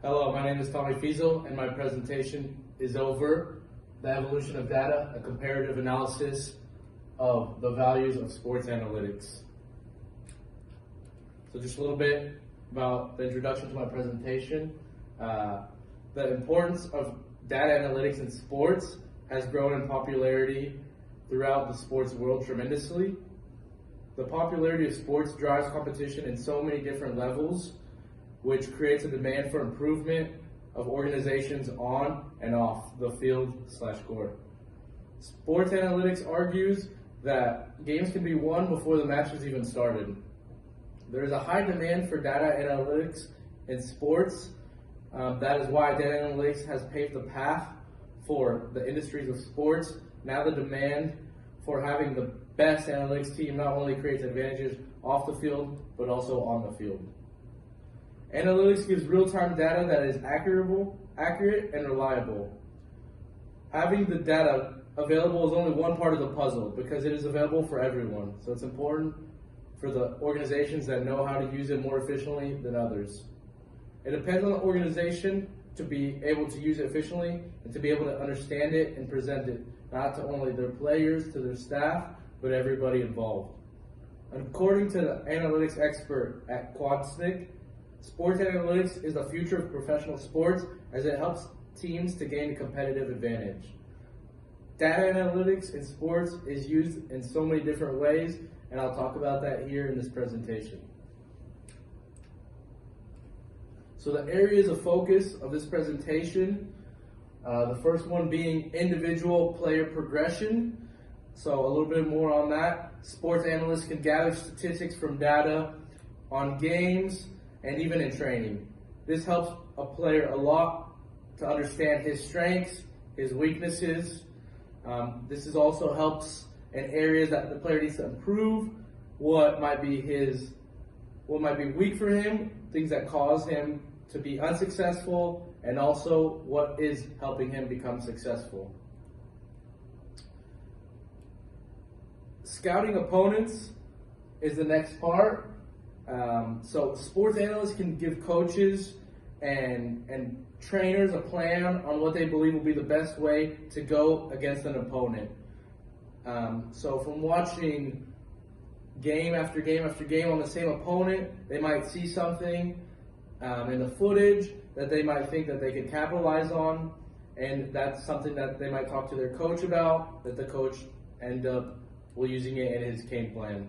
Hello, my name is Tommy Fiesel, and my presentation is over the evolution of data, a comparative analysis of the values of sports analytics. So just a little bit about the introduction to my presentation. The importance of data analytics in sports has grown in popularity throughout the sports world tremendously. The popularity of sports drives competition in so many different levels, which creates a demand for improvement of organizations on and off the field/court. Sports analytics argues that games can be won before the match has even started. There is a high demand for data analytics in sports. That is why data analytics has paved the path for the industries of sports. Now the demand for having the best analytics team not only creates advantages off the field, but also on the field. Analytics gives real-time data that is accurate and reliable. Having the data available is only one part of the puzzle because it is available for everyone. So it's important for the organizations that know how to use it more efficiently than others. It depends on the organization to be able to use it efficiently and to be able to understand it and present it, not to only their players, to their staff, but everybody involved. According to the analytics expert at QuadSnick, sports analytics is the future of professional sports as it helps teams to gain a competitive advantage. Data analytics in sports is used in so many different ways, and I'll talk about that here in this presentation. So the areas of focus of this presentation, the first one being individual player progression. So a little bit more on that. Sports analysts can gather statistics from data on games and even in training. This helps a player a lot to understand his strengths, his weaknesses. This is also helps in areas that the player needs to improve, what might be weak for him, things that cause him to be unsuccessful, and also what is helping him become successful. Scouting opponents is the next part. So sports analysts can give coaches and trainers a plan on what they believe will be the best way to go against an opponent. So from watching game after game after game on the same opponent, they might see something in the footage that they might think that they could capitalize on, and that's something that they might talk to their coach about, that the coach end up using it in his game plan.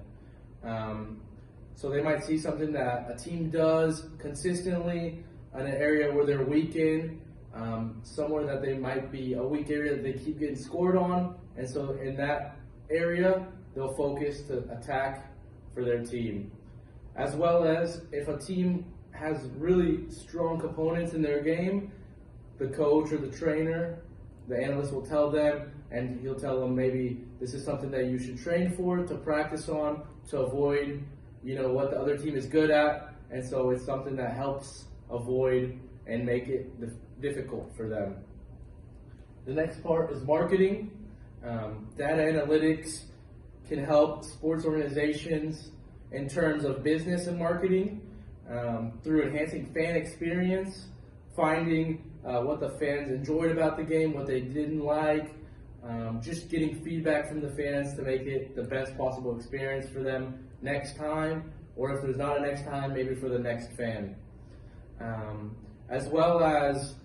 So they might see something that a team does consistently in an area where they're weak in, somewhere that they might be a weak area that they keep getting scored on, and so in that area, they'll focus to attack for their team. As well as if a team has really strong components in their game, the coach or the trainer, the analyst will tell them, and he'll tell them maybe this is something that you should train for, to practice on, to avoid what the other team is good at, and so it's something that helps avoid and make it difficult for them. The next part is marketing. Data analytics can help sports organizations in terms of business and marketing through enhancing fan experience, finding what the fans enjoyed about the game, what they didn't like, just getting feedback from the fans to make it the best possible experience for them next time, or if there's not a next time, maybe for the next fan. As well as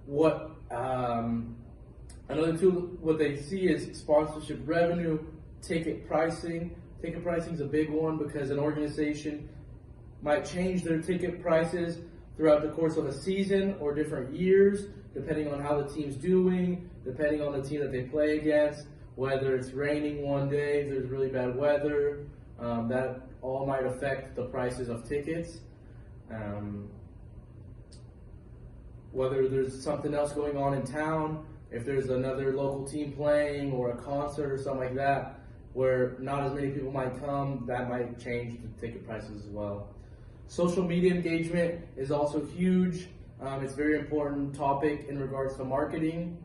what another tool, what they see is sponsorship revenue, ticket pricing. Ticket pricing is a big one because an organization might change their ticket prices throughout the course of a season or different years, depending on how the team's doing, depending on the team that they play against, whether it's raining one day, if there's really bad weather, that all might affect the prices of tickets. Whether there's something else going on in town, if there's another local team playing or a concert or something like that, where not as many people might come, that might change the ticket prices as well. Social media engagement is also huge. It's a very important topic in regards to marketing.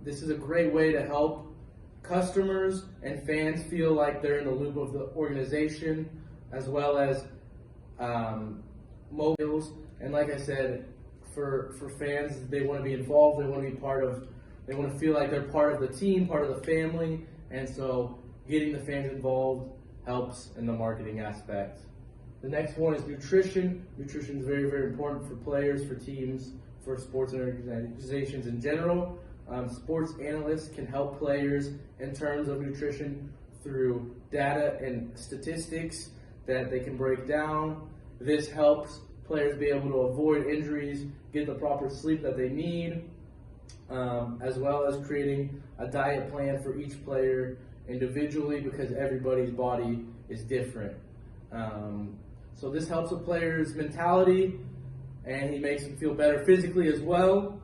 This is a great way to help customers and fans feel like they're in the loop of the organization, as well as mobiles. And like I said, for fans. They want to be involved. They want to be part of. They want to feel like they're part of the team, part of the family, and so getting the fans involved helps in the marketing aspect. The next one is nutrition. Nutrition is very, very important for players, for teams, for sports organizations in general. Sports analysts can help players in terms of nutrition through data and statistics that they can break down. This helps players be able to avoid injuries, get the proper sleep that they need, as well as creating a diet plan for each player individually, because everybody's body is different. So this helps a player's mentality, and he makes them feel better physically as well,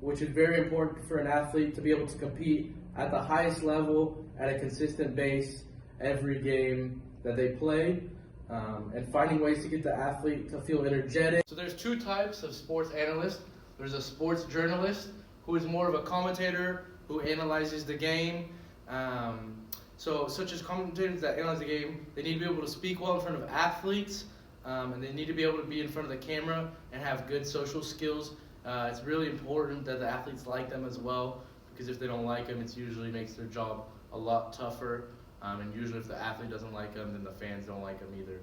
which is very important for an athlete to be able to compete at the highest level at a consistent base every game that they play, and finding ways to get the athlete to feel energetic. So there's two types of sports analysts. There's a sports journalist, who is more of a commentator who analyzes the game. So such as commentators that analyze the game, they need to be able to speak well in front of athletes, and they need to be able to be in front of the camera and have good social skills. It's really important that the athletes like them as well, because if they don't like them, it usually makes their job a lot tougher. And usually if the athlete doesn't like them, then the fans don't like them either.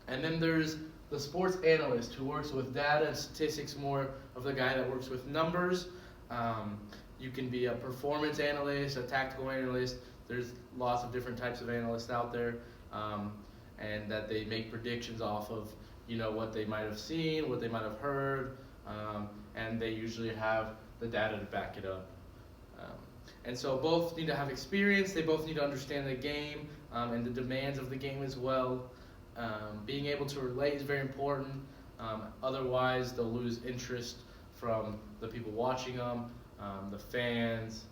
And then there's the sports analyst, who works with data and statistics, more of the guy that works with numbers. You can be a performance analyst, a tactical analyst. There's lots of different types of analysts out there, and that they make predictions off of what they might have seen, what they might have heard, and they usually have the data to back it up. And so both need to have experience. They both need to understand the game and the demands of the game as well. Being able to relate is very important. Otherwise, they'll lose interest from the people watching them, the fans,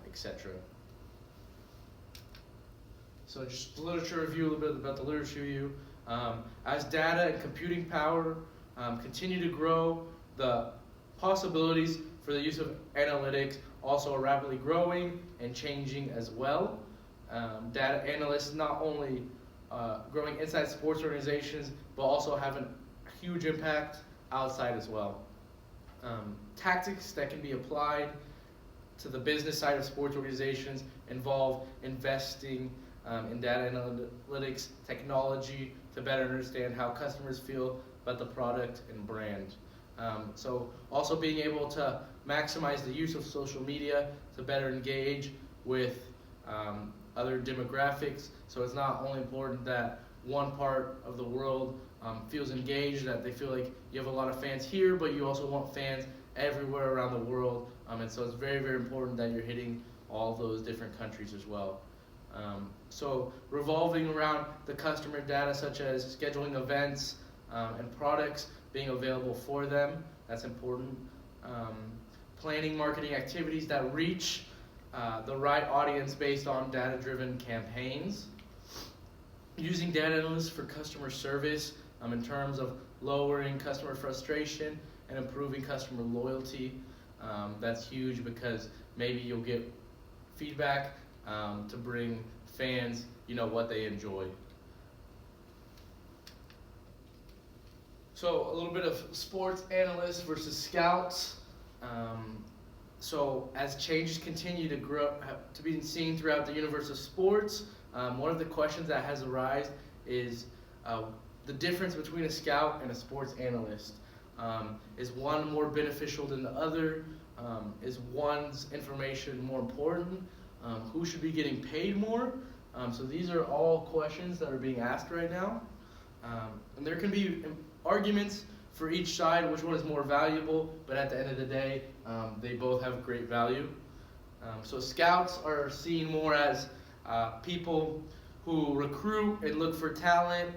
etc. So just literature review, a little bit about the literature review. As data and computing power continue to grow, the possibilities for the use of analytics also are rapidly growing and changing as well. Data analysts not only growing inside sports organizations, but also have a huge impact outside as well. Tactics that can be applied to the business side of sports organizations involve investing in data analytics technology to better understand how customers feel about the product and brand. So also being able to maximize the use of social media to better engage with other demographics. So it's not only important that one part of the world feels engaged, that they feel like you have a lot of fans here, but you also want fans everywhere around the world. And so it's very, very important that you're hitting all those different countries as well. So revolving around the customer data, such as scheduling events and products being available for them, that's important. Planning marketing activities that reach the right audience based on data-driven campaigns. Using data analysts for customer service in terms of lowering customer frustration and improving customer loyalty. That's huge, because maybe you'll get feedback to bring fans, what they enjoy. So a little bit of sports analysts versus scouts. So as changes continue to grow, to be seen throughout the universe of sports, one of the questions that has arisen is the difference between a scout and a sports analyst. Is one more beneficial than the other? Is one's information more important? Who should be getting paid more? So these are all questions that are being asked right now. And there can be arguments for each side, which one is more valuable, but at the end of the day, they both have great value. So scouts are seen more as people who recruit and look for talent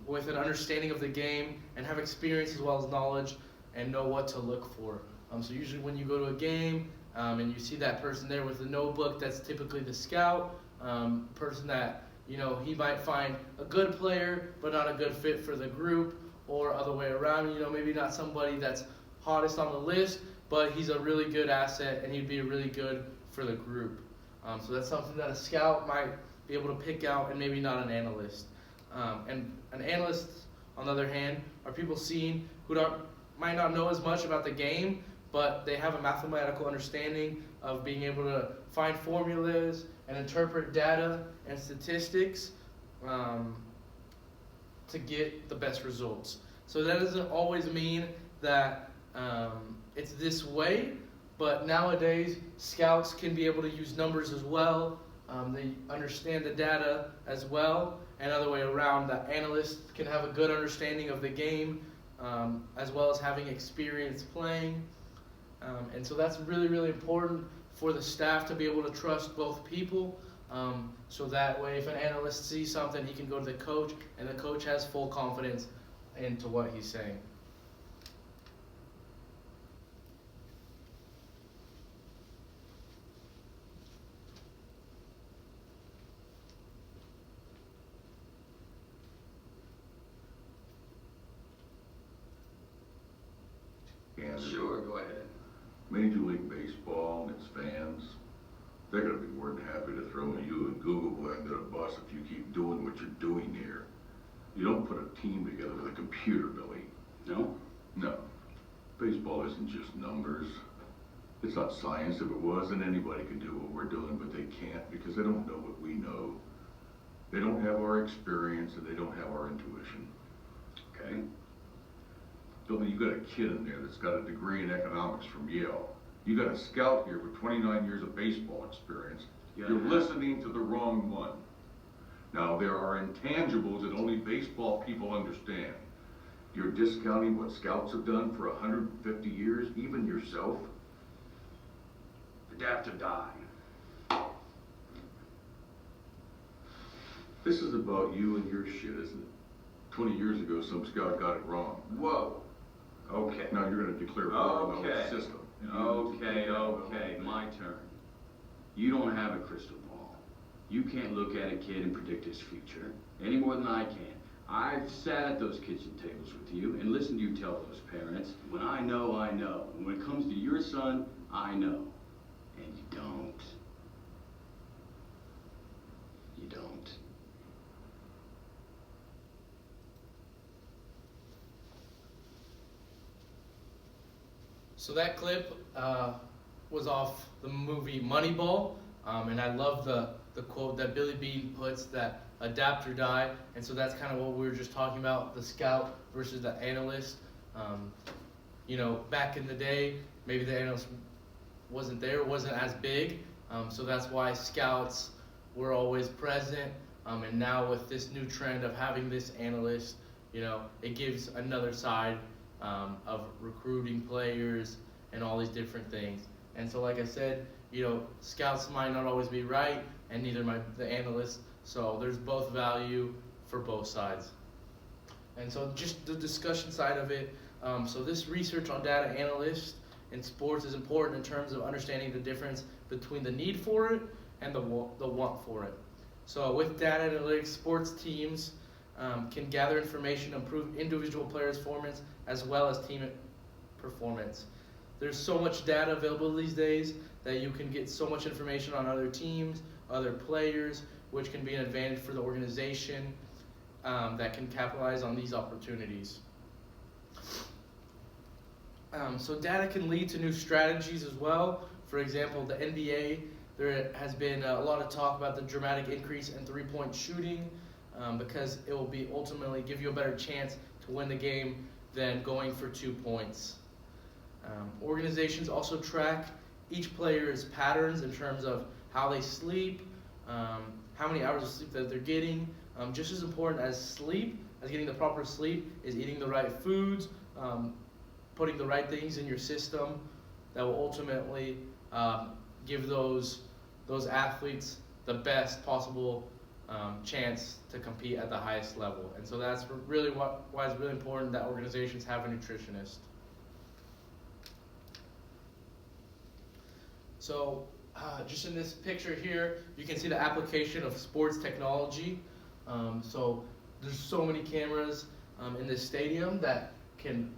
with an understanding of the game and have experience as well as knowledge and know what to look for. So usually when you go to a game and you see that person there with a notebook, that's typically the scout, person that, he might find a good player but not a good fit for the group, or other way around, maybe not somebody that's hottest on the list, but he's a really good asset and he'd be really good for the group. So that's something that a scout might be able to pick out, and maybe not an analyst. And an analyst on the other hand, are people seen who might not know as much about the game, but they have a mathematical understanding of being able to find formulas and interpret data and statistics to get the best results. So that doesn't always mean that it's this way, but nowadays scouts can be able to use numbers as well. They understand the data as well, and other way around, the analysts can have a good understanding of the game as well as having experience playing. And so that's really, really important for the staff to be able to trust both people. So that way, if an analyst sees something, he can go to the coach, and the coach has full confidence into what he's saying. And Sure, go ahead. Major League Baseball and its fans, they're going to be more than happy to throw you and Google under the bus if you keep doing what you're doing here. You don't put a team together with a computer, Billy. No? No. Baseball isn't just numbers. It's not science. If it was, then anybody could do what we're doing, but they can't because they don't know what we know. They don't have our experience and they don't have our intuition. Okay. Billy, you got a kid in there that's got a degree in economics from Yale. You got a scout here with 29 years of baseball experience. Yeah. You're listening to the wrong one. Now, there are intangibles that only baseball people understand. You're discounting what scouts have done for 150 years, even yourself. Adapt or die. This is about you and your shit, isn't it? 20 years ago, some scout got it wrong. Whoa. Okay. Now you're going to declare war on the system. Okay, my turn. You don't have a crystal ball. You can't look at a kid and predict his future any more than I can. I've sat at those kitchen tables with you and listened to you tell those parents, when I know, I know. And when it comes to your son, I know. And you don't. You don't. So that clip was off the movie Moneyball, and I love the quote that Billy Beane puts, that adapt or die. And so that's kind of what we were just talking about, the scout versus the analyst. You know, back in the day, maybe the analyst wasn't as big, so that's why scouts were always present. And now with this new trend of having this analyst, you know, it gives another side of recruiting players and all these different things. And so, like I said, you know, scouts might not always be right, and neither might the analysts. So there's both value for both sides. And so just the discussion side of it. So this research on data analysts in sports is important in terms of understanding the difference between the need for it and the want for it. So with data analytics, sports teams can gather information to improve individual players' performance as well as team performance. There's so much data available these days that you can get so much information on other teams, other players, which can be an advantage for the organization that can capitalize on these opportunities. So data can lead to new strategies as well. For example, the NBA, there has been a lot of talk about the dramatic increase in three-point shooting because it will be ultimately give you a better chance to win the game than going for 2 points. Organizations also track each player's patterns in terms of how they sleep, how many hours of sleep that they're getting. Just as important as sleep, as getting the proper sleep, is eating the right foods, putting the right things in your system that will ultimately give those athletes the best possible chance to compete at the highest level. And so that's really why it's really important that organizations have a nutritionist. So just in this picture here, you can see the application of sports technology. So there's so many cameras in this stadium that can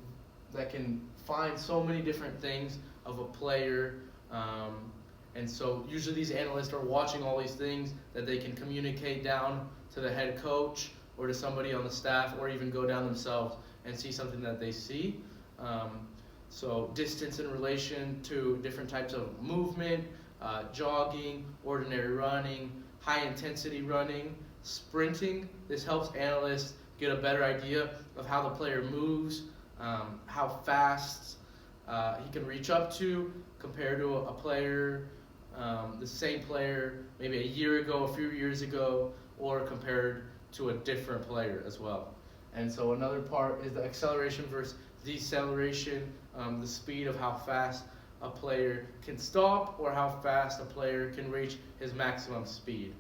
find so many different things of a player. And so usually these analysts are watching all these things that they can communicate down to the head coach or to somebody on the staff, or even go down themselves and see something that they see. So distance in relation to different types of movement, jogging, ordinary running, high intensity running, sprinting. This helps analysts get a better idea of how the player moves, how fast he can reach up to compared to a player, the same player maybe a year ago, a few years ago, or compared to a different player as well. And so another part is the acceleration versus deceleration, the speed of how fast a player can stop or how fast a player can reach his maximum speed.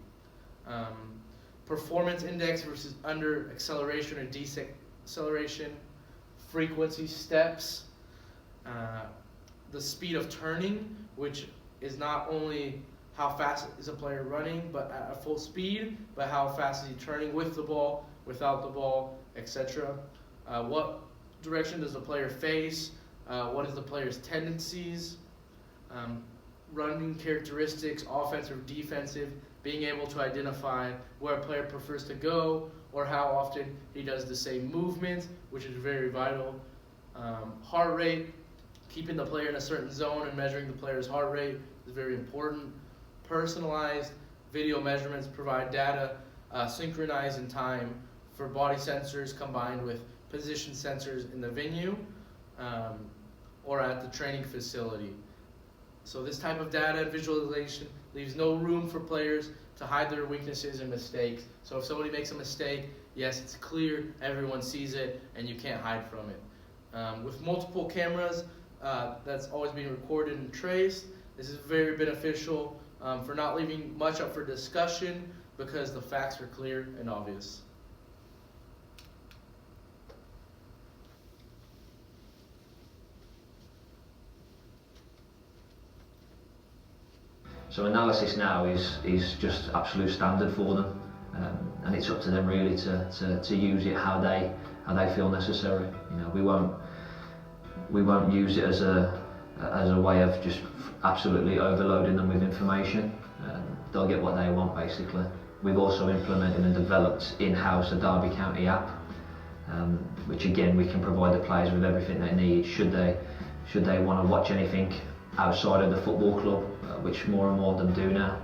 Performance index versus under acceleration or deceleration, frequency steps, the speed of turning, which is not only how fast is a player running but at full speed, but how fast is he turning with the ball, without the ball, etc. What direction does the player face? What is the player's tendencies? Running characteristics, offensive, defensive, being able to identify where a player prefers to go or how often he does the same movement, which is very vital. Heart rate, keeping the player in a certain zone and measuring the player's heart rate is very important. Personalized video measurements provide data synchronized in time for body sensors combined with position sensors in the venue or at the training facility. So this type of data and visualization leaves no room for players to hide their weaknesses and mistakes. So if somebody makes a mistake, yes, it's clear, everyone sees it, and you can't hide from it. With multiple cameras, that's always being recorded and traced. This is very beneficial for not leaving much up for discussion because the facts are clear and obvious. So analysis now is just absolute standard for them, and it's up to them really to use it how they feel necessary. You know, we won't use it as a way of just absolutely overloading them with information. They'll get what they want basically. We've also implemented and developed in-house a Derby County app, which again we can provide the players with everything they need should they want to watch anything outside of the football club, which more and more of them do now.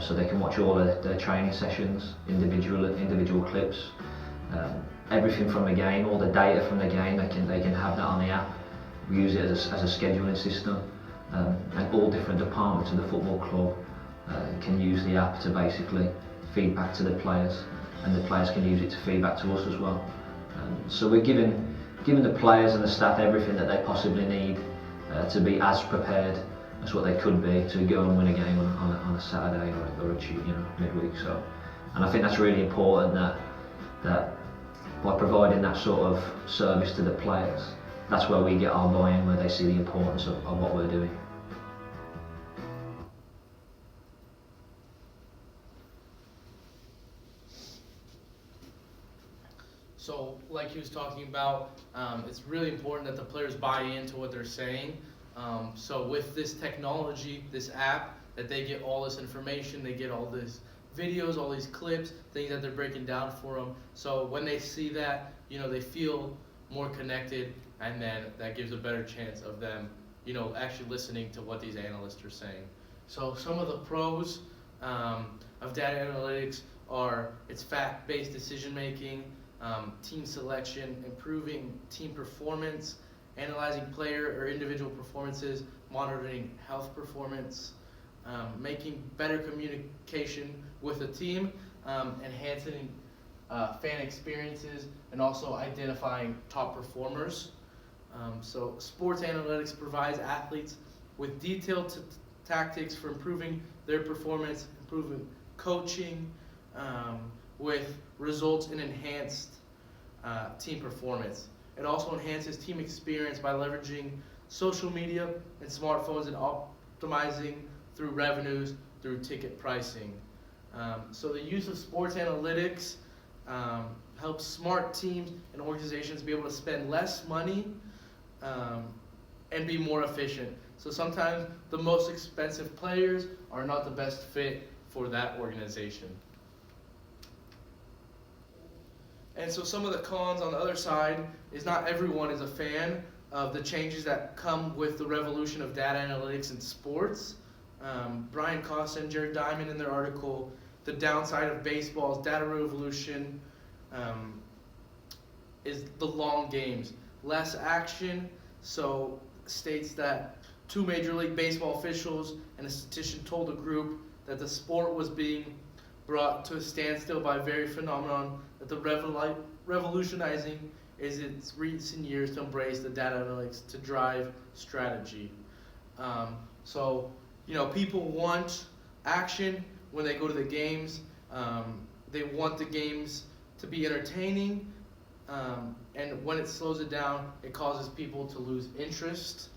So they can watch all of their training sessions, individual clips, everything from the game, all the data from the game. They can have that on the app. We use it as a scheduling system, and all different departments of the football club can use the app to basically feed back to the players, and the players can use it to feed back to us as well. So we're giving the players and the staff everything that they possibly need to be as prepared as what they could be to go and win a game on a Saturday or a Tuesday, midweek. So, and I think that's really important that by providing that sort of service to the players, that's where we get our buy-in, where they see the importance of what we're doing. So, like he was talking about, it's really important that the players buy into what they're saying. So with this technology, this app, that they get all this information, they get all these videos, all these clips, things that they're breaking down for them. So when they see that, they feel more connected, and then that gives a better chance of them, actually listening to what these analysts are saying. So some of the pros of data analytics are it's fact-based decision making, team selection, improving team performance, analyzing player or individual performances, monitoring health performance, making better communication with the team, enhancing fan experiences, and also identifying top performers. So sports analytics provides athletes with detailed tactics for improving their performance, improving coaching, with results in enhanced team performance. It also enhances team experience by leveraging social media and smartphones and optimizing through revenues through ticket pricing. So the use of sports analytics helps smart teams and organizations be able to spend less money and be more efficient. So sometimes the most expensive players are not the best fit for that organization. And so some of the cons on the other side is not everyone is a fan of the changes that come with the revolution of data analytics in sports. Brian Costa and Jared Diamond in their article, The Downside of Baseball's Data Revolution, is the long games. Less action, so states that 2 Major League Baseball officials and a statistician told a group that the sport was being brought to a standstill by a very phenomenon that the revolutionizing is its recent years to embrace the data analytics to drive strategy. So, people want action when they go to the games. They want the games to be entertaining, and when it slows it down, it causes people to lose interest.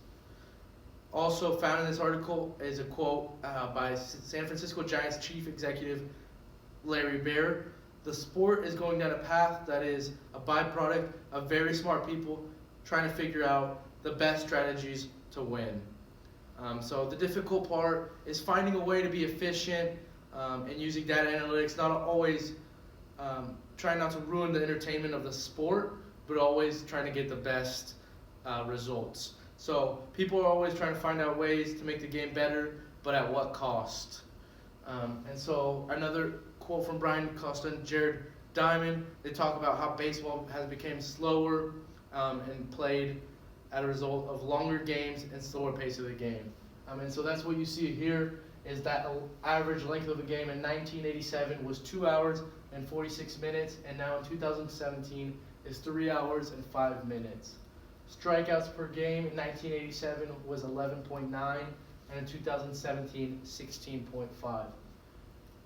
Also found in this article is a quote by San Francisco Giants chief executive Larry Baer. The sport is going down a path that is a byproduct of very smart people trying to figure out the best strategies to win. So the difficult part is finding a way to be efficient and using data analytics, not always trying not to ruin the entertainment of the sport, but always trying to get the best results. So people are always trying to find out ways to make the game better, but at what cost? And so another quote from Brian Costa and Jared Diamond, they talk about how baseball has become slower and played as a result of longer games and slower pace of the game. And so that's what you see here is that average length of the game in 1987 was 2 hours and 46 minutes, and now in 2017 is 3 hours and 5 minutes. Strikeouts per game in 1987 was 11.9, and in 2017, 16.5.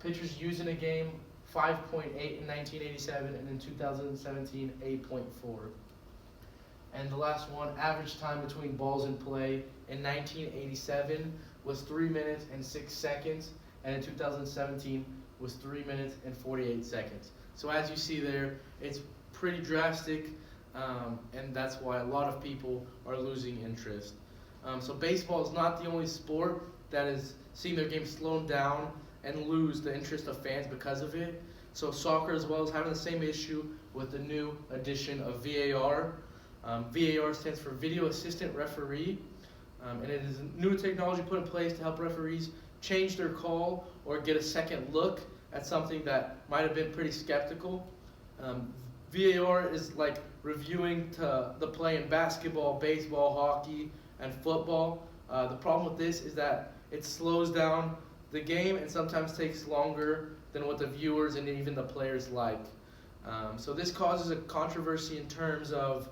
Pitchers used in a game, 5.8 in 1987, and in 2017, 8.4. And the last one, average time between balls in play in 1987 was 3 minutes and 6 seconds, and in 2017 was 3 minutes and 48 seconds. So as you see there, it's pretty drastic, and that's why a lot of people are losing interest. So baseball is not the only sport that is seeing their game slowed down and lose the interest of fans because of it. So soccer as well is having the same issue with the new addition of VAR. VAR stands for Video Assistant Referee, and it is a new technology put in place to help referees change their call or get a second look at something that might have been pretty skeptical. VAR is like reviewing the play in basketball, baseball, hockey, and football. The problem with this is that it slows down the game and sometimes takes longer than what the viewers and even the players like. So this causes a controversy in terms of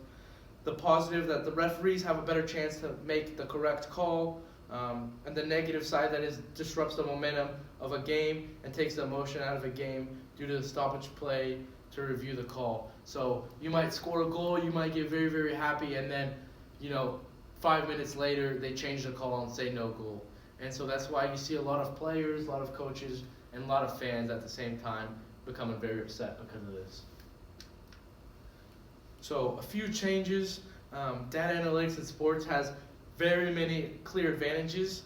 the positive that the referees have a better chance to make the correct call, and the negative side that is disrupts the momentum of a game and takes the emotion out of a game due to the stoppage play to review the call. So you might score a goal, you might get very, very happy, and then 5 minutes later they change the call and say no goal. And so that's why you see a lot of players, a lot of coaches, and a lot of fans at the same time becoming very upset because of this. So a few changes. Data analytics in sports has very many clear advantages.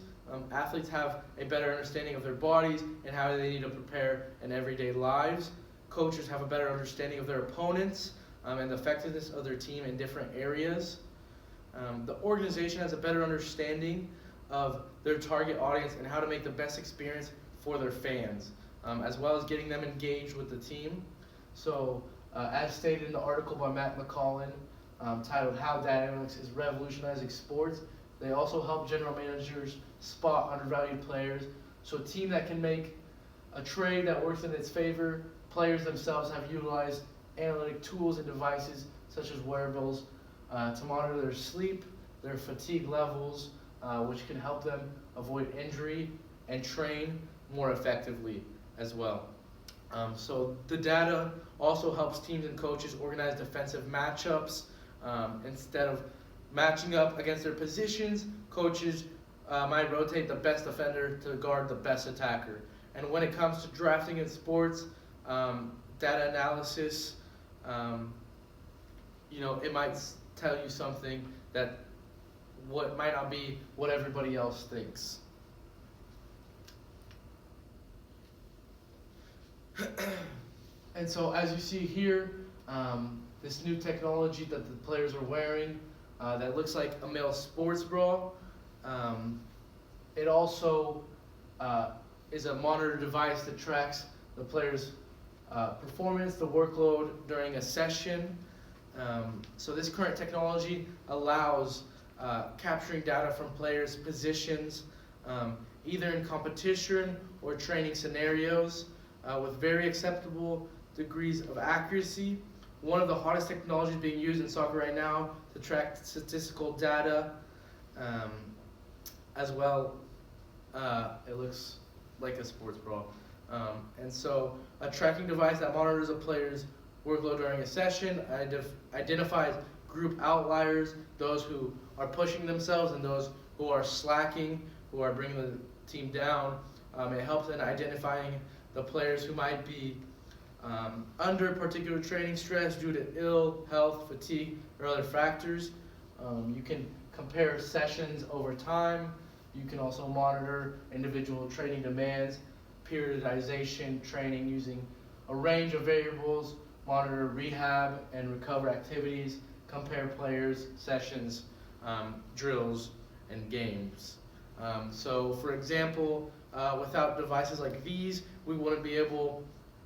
Athletes have a better understanding of their bodies and how they need to prepare in everyday lives. Coaches have a better understanding of their opponents and the effectiveness of their team in different areas. The organization has a better understanding of their target audience and how to make the best experience for their fans, as well as getting them engaged with the team. So, as stated in the article by Matt McCollin, titled How Data Analytics is Revolutionizing Sports, they also help general managers spot undervalued players. So a team that can make a trade that works in its favor, players themselves have utilized analytic tools and devices such as wearables to monitor their sleep, their fatigue levels, which can help them avoid injury and train more effectively as well. So the data also helps teams and coaches organize defensive matchups. Instead of matching up against their positions, coaches might rotate the best defender to guard the best attacker. And when it comes to drafting in sports, data analysis, it might tell you something that what might not be what everybody else thinks. And so as you see here, this new technology that the players are wearing that looks like a male sports bra. It also is a monitor device that tracks the player's performance, the workload during a session. So this current technology allows capturing data from players' positions, either in competition or training scenarios, with very acceptable degrees of accuracy. One of the hottest technologies being used in soccer right now to track statistical data, as well. It looks like a sports bra. And so a tracking device that monitors a player's workload during a session, identifies group outliers, those who are pushing themselves and those who are slacking, who are bringing the team down. It helps in identifying the players who might be under particular training stress due to ill health, fatigue, or other factors. You can compare sessions over time. You can also monitor individual training demands, periodization training using a range of variables, monitor rehab and recover activities, compare players, sessions, drills, and games. So for example, without devices like these, we wouldn't be able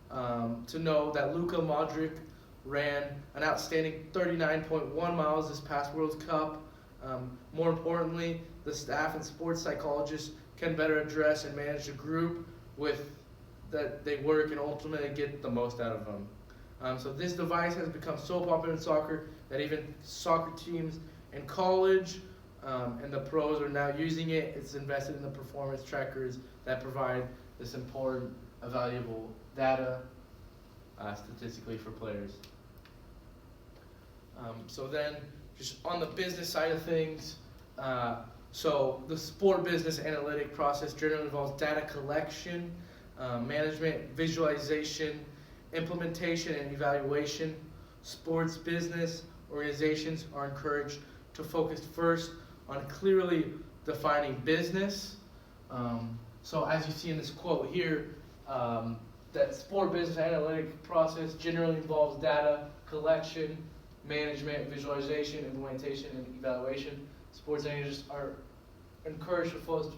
to know that Luka Modric ran an outstanding 39.1 miles this past World Cup. More importantly, the staff and sports psychologists can better address and manage the group with that they work and ultimately get the most out of them. So this device has become so popular in soccer that even soccer teams in college and the pros are now using it. It's invested in the performance trackers that provide this important, valuable data statistically for players. So then, just on the business side of things, so the sport business analytic process generally involves data collection, management, visualization, implementation, and evaluation. Sports business organizations are encouraged to focus first on clearly defining business. So as you see in this quote here, that sport business analytic process generally involves data collection, management, visualization, implementation, and evaluation. Sports managers are encouraged to focus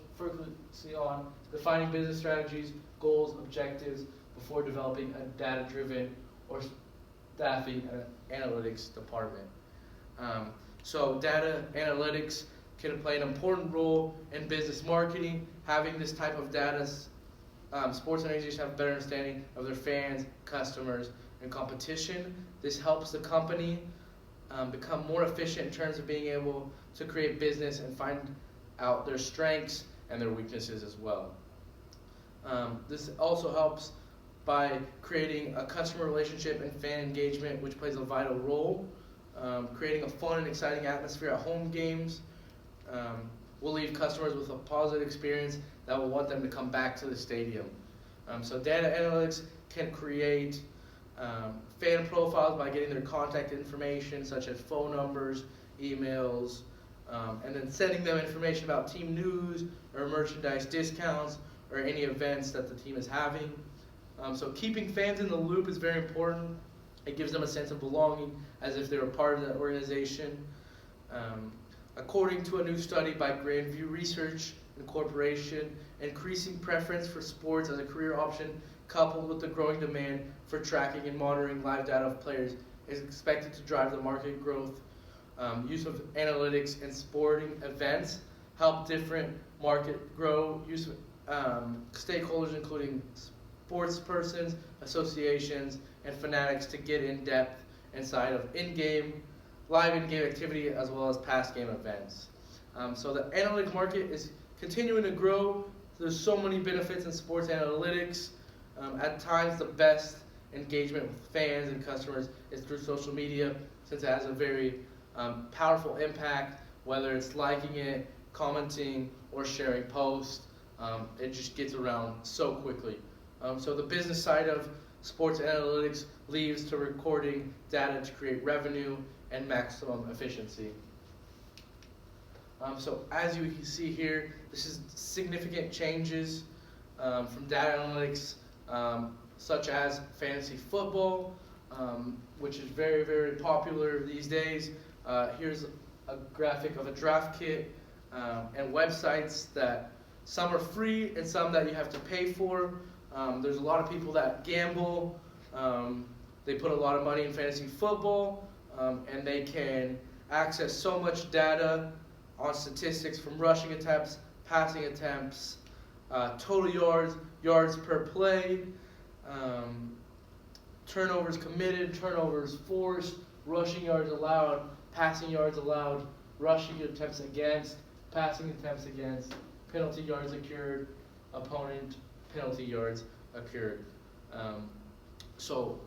on defining business strategies, goals, objectives before developing a data-driven or staffing an analytics department. So data analytics can play an important role in business marketing. Having this type of data, sports organizations have a better understanding of their fans, customers, and competition. This helps the company become more efficient in terms of being able to create business and find out their strengths and their weaknesses as well. This also helps by creating a customer relationship and fan engagement, which plays a vital role. Creating a fun and exciting atmosphere at home games will leave customers with a positive experience that will want them to come back to the stadium. So data analytics can create fan profiles by getting their contact information, such as phone numbers, emails, and then sending them information about team news or merchandise discounts or any events that the team is having. So keeping fans in the loop is very important. It gives them a sense of belonging as if they're a part of that organization. According to a new study by Grandview Research Incorporation, increasing preference for sports as a career option coupled with the growing demand for tracking and monitoring live data of players is expected to drive the market growth. Use of analytics in sporting events help different market grow. Use stakeholders including sports persons, associations, and fanatics to get in depth inside of live in-game activity as well as past game events. So the analytic market is continuing to grow. There's so many benefits in sports analytics. At times the best engagement with fans and customers is through social media, since it has a very powerful impact, whether it's liking it, commenting, or sharing posts. It just gets around so quickly. So the business side of sports analytics leads to recording data to create revenue and maximum efficiency. So as you can see here, this is significant changes from data analytics, such as fantasy football. which is very, very popular these days. Here's a graphic of a draft kit and websites that some are free and some that you have to pay for. There's a lot of people that gamble. They put a lot of money in fantasy football, and they can access so much data on statistics from rushing attempts, passing attempts, total yards, yards per play, turnovers committed, turnovers forced, rushing yards allowed, passing yards allowed, rushing attempts against, passing attempts against, penalty yards occurred, opponent penalty yards occurred. So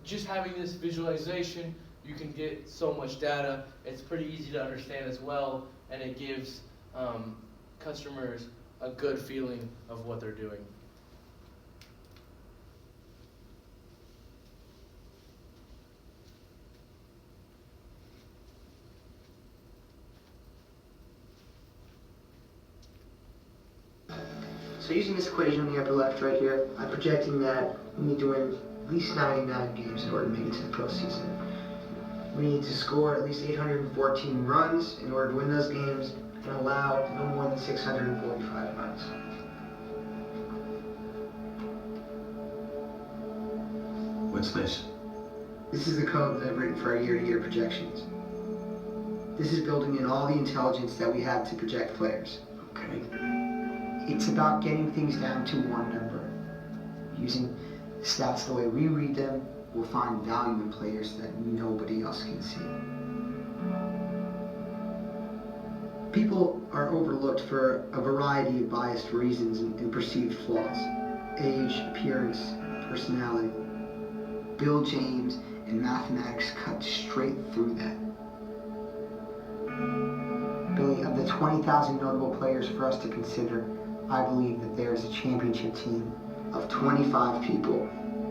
just having this visualization, you can get so much data. It's pretty easy to understand as well, and it gives customers a good feeling of what they're doing. So using this equation on the upper left right here, I'm projecting that we need to win at least 99 games in order to make it to the postseason. We need to score at least 814 runs in order to win those games and allow no more than 645 runs. What's this? This is the code that I've written for our year-to-year projections. This is building in all the intelligence that we have to project players. Okay. It's about getting things down to one number. Using stats the way we read them, we'll find value in players that nobody else can see. People are overlooked for a variety of biased reasons and perceived flaws. Age, appearance, personality. Bill James and mathematics cut straight through that. Billy, of the 20,000 notable players for us to consider, I believe that there is a championship team of 25 people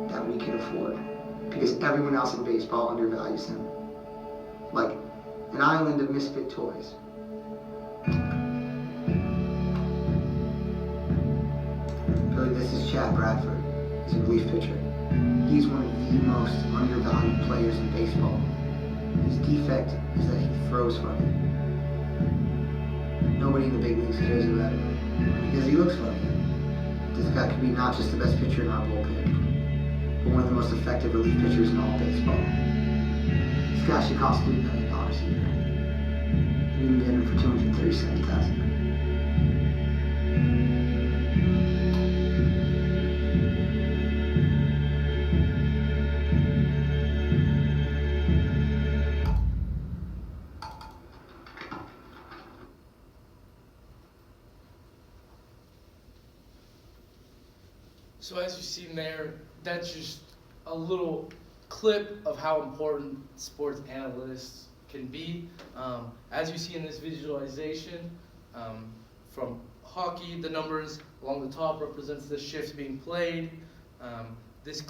that we can afford, because everyone else in baseball undervalues them. Like an island of misfit toys. Billy, this is Chad Bradford. He's a relief pitcher. He's one of the most undervalued players in baseball. His defect is that he throws funny. Nobody in the big leagues cares about him because he looks funny. This guy could be not just the best pitcher in our bullpen, but one of the most effective relief pitchers in all baseball. This guy should cost $3 million a year. We can get him for $237,000. So as you've seen there, that's just a little clip of how important sports analysts can be. As you see in this visualization, from hockey, the numbers along the top represents the shifts being played. This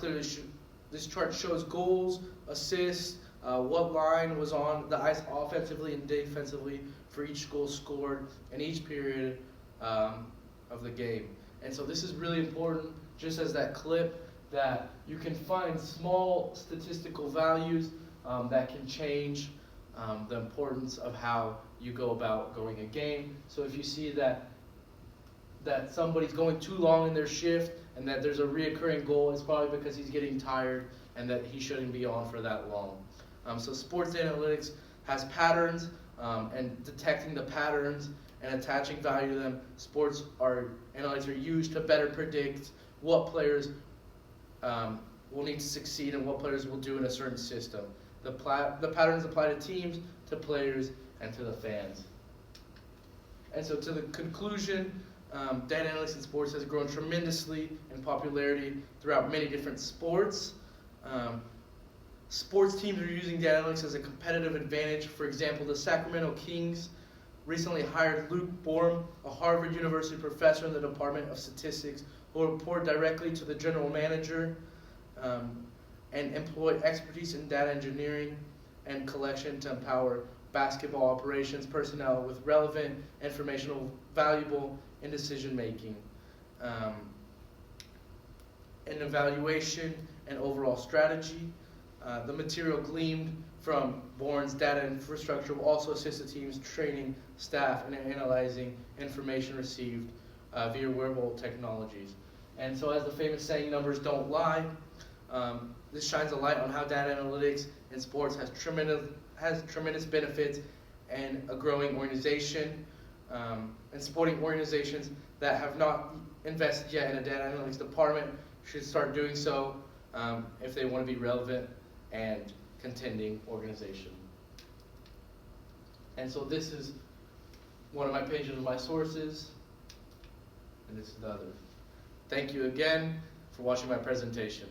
chart shows goals, assists, what line was on the ice offensively and defensively for each goal scored in each period of the game. And so this is really important, just as that clip, that you can find small statistical values that can change the importance of how you go about going a game. So if you see that somebody's going too long in their shift and that there's a reoccurring goal, it's probably because he's getting tired and that he shouldn't be on for that long. So sports analytics has patterns, and detecting the patterns and attaching value to them. Sports analytics are used to better predict what players will need to succeed and what players will do in a certain system. The patterns apply to teams, to players, and to the fans. And so to the conclusion, data analytics in sports has grown tremendously in popularity throughout many different sports. Sports teams are using data analytics as a competitive advantage. For example, the Sacramento Kings recently hired Luke Borm, a Harvard University professor in the Department of Statistics, who will report directly to the general manager and employ expertise in data engineering and collection to empower basketball operations personnel with relevant, informational, valuable in decision making, and evaluation and overall strategy. The material gleaned from Bourne's data infrastructure will also assist the team's training staff in analyzing information received via wearable technologies. And so, as the famous saying, numbers don't lie, this shines a light on how data analytics in sports has tremendous benefits and a growing organization. And supporting organizations that have not invested yet in a data analytics department should start doing so if they want to be relevant and contending organization. And so this is one of my pages of my sources, and this is the other. Thank you again for watching my presentation.